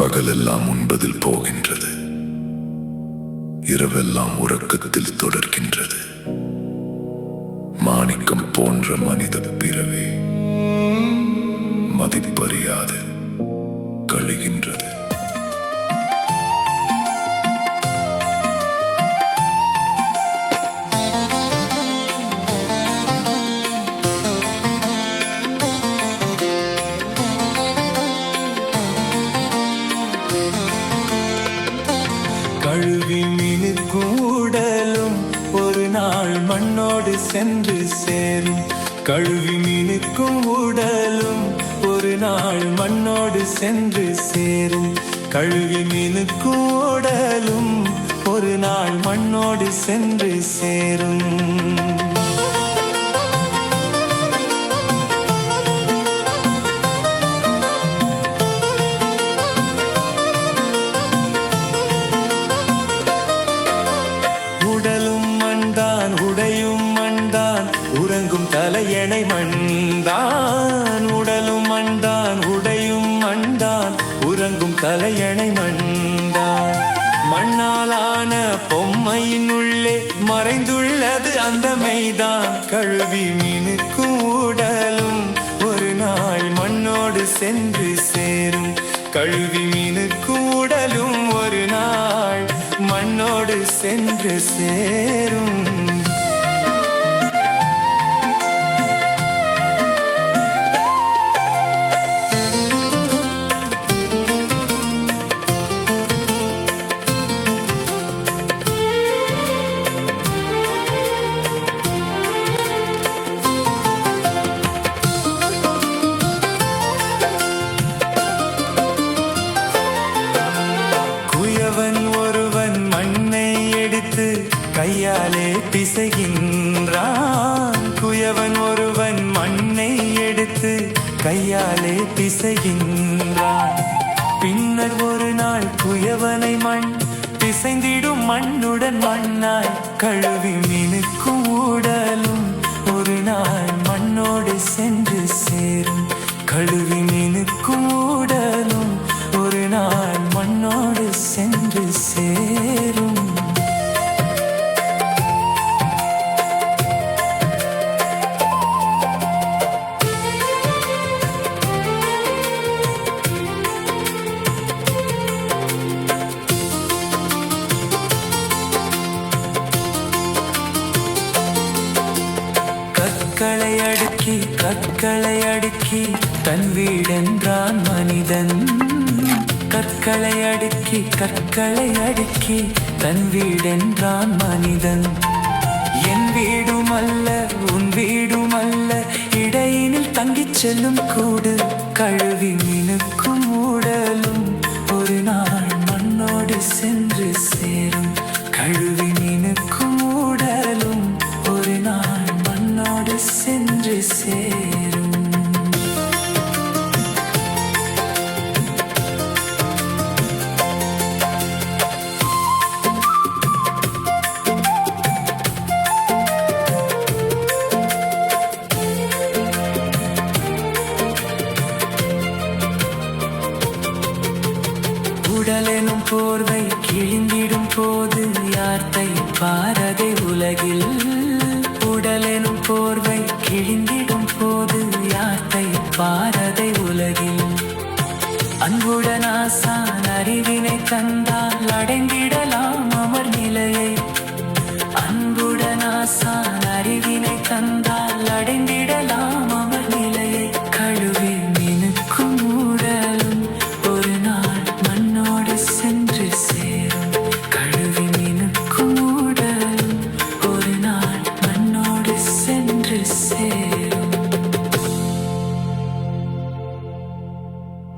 பகலெல்லாம் உண்பதில் போகின்றது, இரவெல்லாம் உறக்கத்தில் தொடர்கின்றது. மாணிக்கம் போன்ற மனித பிறவே மதிப்பறியாது கழிகின்றது. கழுவி மீனுக்கும் உடலும் ஒரு நாள் மண்ணோடு சென்று சேரும். கழுவி மீனுக்கும் உடலும் ஒரு நாள் மண்ணோடு சென்று சேரும். கழுவி மீனுக்கும் உடலும் ஒரு நாள் மண்ணோடு சென்று சேரும். உடையும் மண்தான், உறங்கும் தலையணை மண்தான். உடலும் மண்தான், உடையும் மண்தான், உறங்கும் தலையணை மண்தான். மண்ணாலான பொம்மையின் உள்ளே மறைந்துள்ளது அந்த மெய்தான். கழுவி மீனுக்கும் உடலும் ஒரு நாள் மண்ணோடு சென்று சேரும். கழுவி மீனுக்கும் உடலும் ஒரு நாள் மண்ணோடு சென்று சேரும். ஒருவன் மண்ணை எடுத்து கையாலே பிசைகின்றான். குயவன் ஒருவன் மண்ணை எடுத்து கையாலே பிசைகின்றான். பின்னர் ஒரு நாள் குயவனை மண் பிசைந்திடும் மண்ணுடன் மண்ணாய். கழுவி மீனுக்கும் உடலும் ஒரு நாள் மண்ணோடு சென்று சேரும். கழுவி மீனுக்கும் உடலும் ஒரு நாள் மண்ணோடு சென்று சேரும். கற்களை அடுக்கி கற்களை அடுக்கி தன் வீடென்றான் மனிதன். கற்களை அடுக்கி கற்களை அடுக்கி தன் வீடென்றான் மனிதன். என் வீடும் அல்ல உன் வீடும் அல்ல, இடையினில் தங்கிச் செல்லும் கூடு. கழுவி மீனுக்கும் உடலும் ஒரு நாள் மண்ணோடு சென்று சேரும். கழுவி மீனுக்கும் உடலும் ஒரு நாள் மண்ணோடு சென்று சேரும். உடலெனும் போர்வை கிழிந்திடும் போது யார் தைப்பாரதை உலகில். உடலெனும் போர்வை கிழிந்திடும் போது யார் தைப்பாரதை உலகில். அன்புடன் ஆசான் அறிவினை தந்தார்.